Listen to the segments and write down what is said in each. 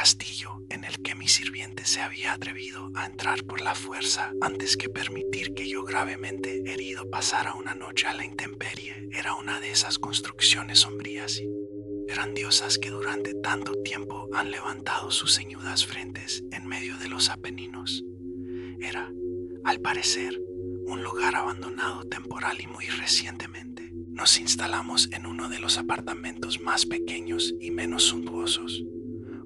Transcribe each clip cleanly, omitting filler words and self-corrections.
castillo en el que mi sirviente se había atrevido a entrar por la fuerza antes que permitir que yo gravemente herido pasara una noche a la intemperie era una de esas construcciones sombrías y grandiosas que durante tanto tiempo han levantado sus ceñudas frentes en medio de los Apeninos. Era, al parecer, un lugar abandonado temporal y muy recientemente. Nos instalamos en uno de los apartamentos más pequeños y menos suntuosos,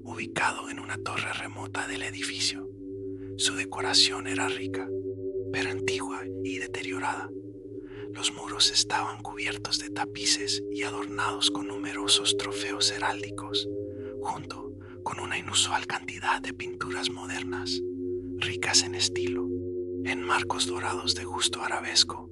ubicado en una torre remota del edificio. Su decoración era rica, pero antigua y deteriorada. Los muros estaban cubiertos de tapices y adornados con numerosos trofeos heráldicos, junto con una inusual cantidad de pinturas modernas, ricas en estilo, en marcos dorados de gusto arabesco.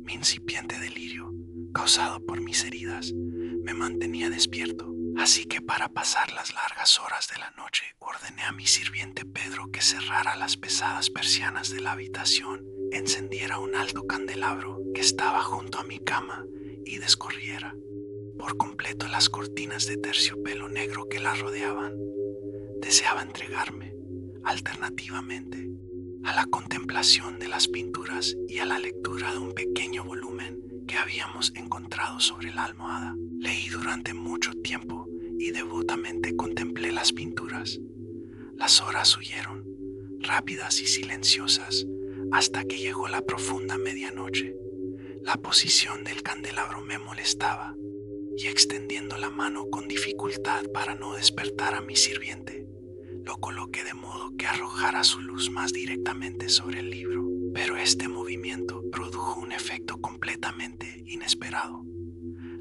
Mi incipiente delirio, causado por mis heridas, me mantenía despierto, así que para pasar las largas horas de la noche ordené a mi sirviente Pedro que cerrara las pesadas persianas de la habitación, encendiera un alto candelabro que estaba junto a mi cama y descorriera por completo las cortinas de terciopelo negro que la rodeaban. Deseaba entregarme, alternativamente, a la contemplación de las pinturas y a la lectura de un pequeño volumen que habíamos encontrado sobre la almohada. Leí durante mucho tiempo y devotamente contemplé las pinturas. Las horas huyeron, rápidas y silenciosas, hasta que llegó la profunda medianoche. La posición del candelabro me molestaba, y extendiendo la mano con dificultad para no despertar a mi sirviente, lo coloqué de modo que arrojara su luz más directamente sobre el libro. Pero este movimiento produjo un efecto completamente inesperado.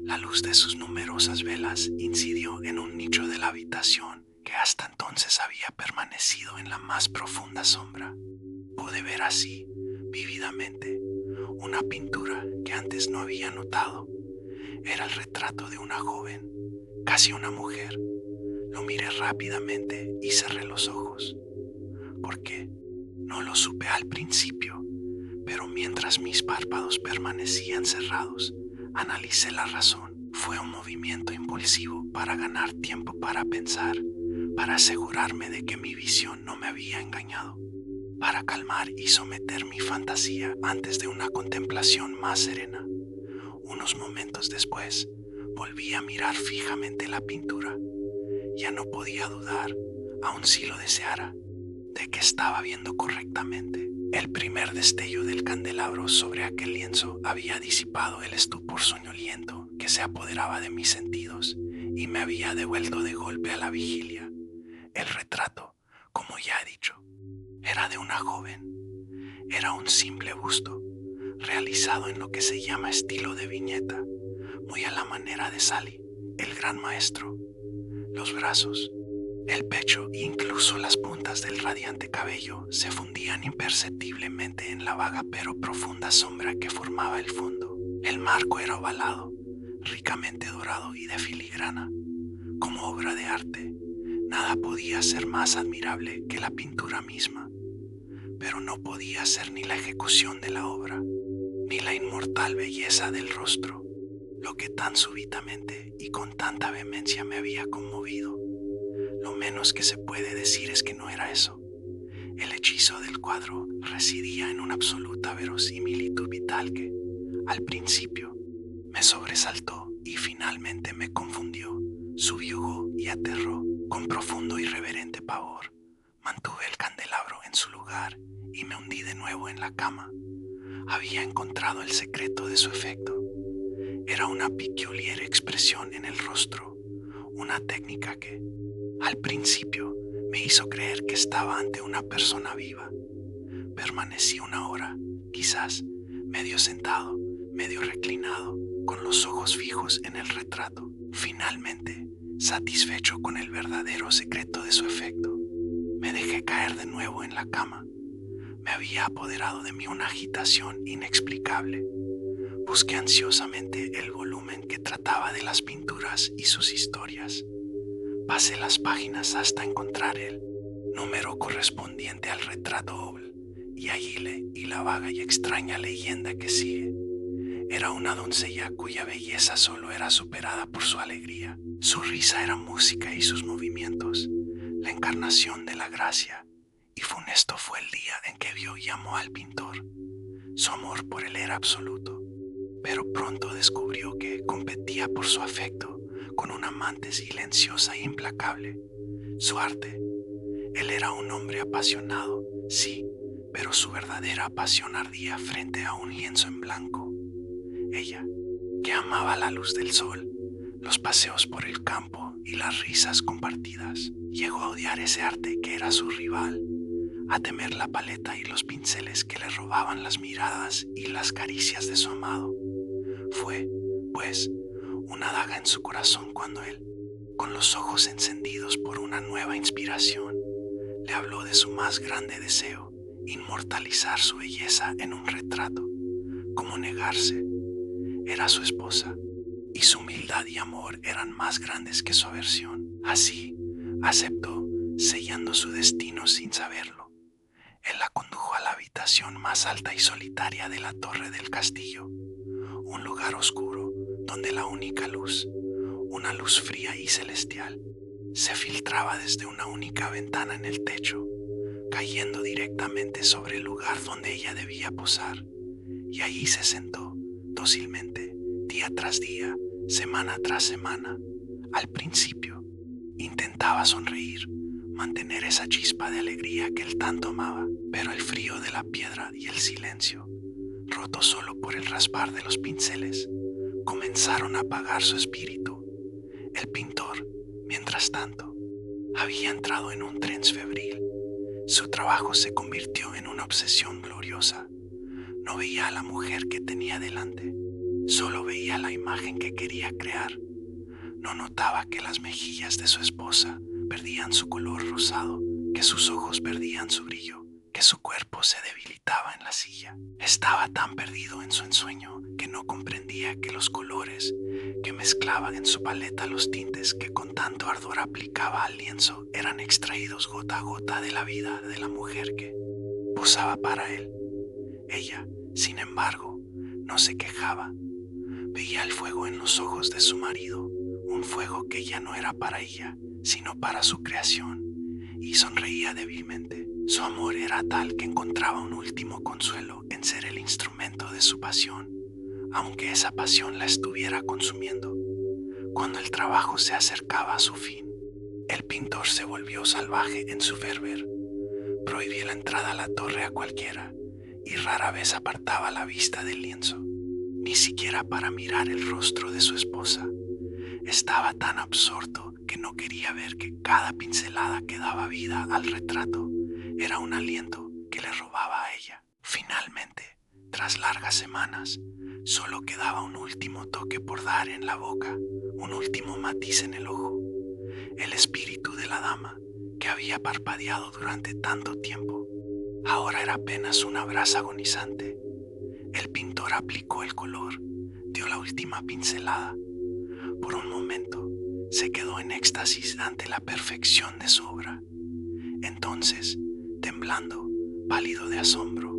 La luz de sus numerosas velas incidió en un nicho de la habitación que hasta entonces había permanecido en la más profunda sombra. Pude ver así, vívidamente, una pintura que antes no había notado. Era el retrato de una joven, casi una mujer. Lo miré rápidamente y cerré los ojos. ¿Por qué? No lo supe al principio, pero mientras mis párpados permanecían cerrados, analicé la razón. Fue un movimiento impulsivo para ganar tiempo para pensar, para asegurarme de que mi visión no me había engañado, para calmar y someter mi fantasía antes de una contemplación más serena. Unos momentos después, volví a mirar fijamente la pintura. Ya no podía dudar, aun si lo deseara, de que estaba viendo correctamente. El primer destello del candelabro sobre aquel lienzo había disipado el estupor soñoliento que se apoderaba de mis sentidos y me había devuelto de golpe a la vigilia. El retrato, como ya he dicho, era de una joven. Era un simple busto, realizado en lo que se llama estilo de viñeta, muy a la manera de Sally, el gran maestro. Los brazos, el pecho e incluso las puntas del radiante cabello se fundían imperceptiblemente en la vaga pero profunda sombra que formaba el fondo. El marco era ovalado, ricamente dorado y de filigrana. Como obra de arte, nada podía ser más admirable que la pintura misma, pero no podía ser ni la ejecución de la obra, ni la inmortal belleza del rostro, lo que tan súbitamente y con tanta vehemencia me había conmovido. Lo menos que se puede decir es que no era eso. El hechizo del cuadro residía en una absoluta verosimilitud vital que, al principio, me sobresaltó y finalmente me confundió, subyugó y aterró con profundo y reverente pavor. Mantuve el candelabro en su lugar y me hundí de nuevo en la cama. Había encontrado el secreto de su efecto. Era una peculiar expresión en el rostro, una técnica que, al principio, me hizo creer que estaba ante una persona viva. Permanecí una hora, quizás, medio sentado, medio reclinado, con los ojos fijos en el retrato. Finalmente, satisfecho con el verdadero secreto de su efecto, me dejé caer de nuevo en la cama. Me había apoderado de mí una agitación inexplicable. Busqué ansiosamente el volumen que trataba de las pinturas y sus historias. Pasé las páginas hasta encontrar el número correspondiente al retrato oval, y allí leí la vaga y extraña leyenda que sigue. Era una doncella cuya belleza solo era superada por su alegría. Su risa era música y sus movimientos la encantaban. encarnación de la gracia, y funesto fue el día en que vio y amó al pintor. Su amor por él era absoluto, pero pronto descubrió que competía por su afecto con una amante silenciosa e implacable, su arte. Él era un hombre apasionado, sí, pero su verdadera pasión ardía frente a un lienzo en blanco. Ella, que amaba la luz del sol, los paseos por el campo y las risas compartidas, llegó a odiar ese arte que era su rival, a temer la paleta y los pinceles que le robaban las miradas y las caricias de su amado. Fue, pues, una daga en su corazón cuando él, con los ojos encendidos por una nueva inspiración, le habló de su más grande deseo, inmortalizar su belleza en un retrato. ¿Cómo negarse? Era su esposa, y su humildad y amor eran más grandes que su aversión. Así, aceptó, sellando su destino sin saberlo. Él la condujo a la habitación más alta y solitaria de la torre del castillo, un lugar oscuro donde la única luz, una luz fría y celestial, se filtraba desde una única ventana en el techo, cayendo directamente sobre el lugar donde ella debía posar, y allí se sentó, dócilmente, día tras día, semana tras semana. Al principio, intentaba sonreír, mantener esa chispa de alegría que él tanto amaba, pero el frío de la piedra y el silencio, roto solo por el raspar de los pinceles, comenzaron a apagar su espíritu. El pintor, mientras tanto, había entrado en un trance febril. Su trabajo se convirtió en una obsesión gloriosa. No veía a la mujer que tenía delante, solo veía la imagen que quería crear. No notaba que las mejillas de su esposa perdían su color rosado, que sus ojos perdían su brillo, que su cuerpo se debilitaba en la silla. Estaba tan perdido en su ensueño que no comprendía que los colores que mezclaban en su paleta los tintes que con tanto ardor aplicaba al lienzo eran extraídos gota a gota de la vida de la mujer que posaba para él. Ella, sin embargo, no se quejaba. Veía el fuego en los ojos de su marido, un fuego que ya no era para ella, sino para su creación, y sonreía débilmente. Su amor era tal que encontraba un último consuelo en ser el instrumento de su pasión, aunque esa pasión la estuviera consumiendo. Cuando el trabajo se acercaba a su fin, el pintor se volvió salvaje en su fervor. Prohibía la entrada a la torre a cualquiera, y rara vez apartaba la vista del lienzo, ni siquiera para mirar el rostro de su esposa. Estaba tan absorto que no quería ver que cada pincelada que daba vida al retrato era un aliento que le robaba a ella. Finalmente, tras largas semanas, solo quedaba un último toque por dar en la boca, un último matiz en el ojo. El espíritu de la dama, que había parpadeado durante tanto tiempo, ahora era apenas una brasa agonizante. El pintor aplicó el color, dio la última pincelada. Por un momento, se quedó en éxtasis ante la perfección de su obra. Entonces, temblando, pálido de asombro,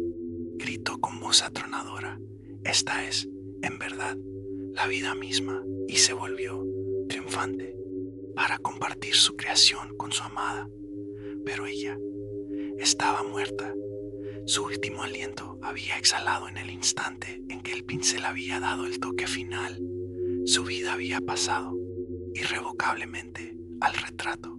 gritó con voz atronadora: «Esta es, en verdad, la vida misma», y se volvió, triunfante, para compartir su creación con su amada. Pero ella estaba muerta. Su último aliento había exhalado en el instante en que el pincel había dado el toque final. Su vida había pasado irrevocablemente al retrato.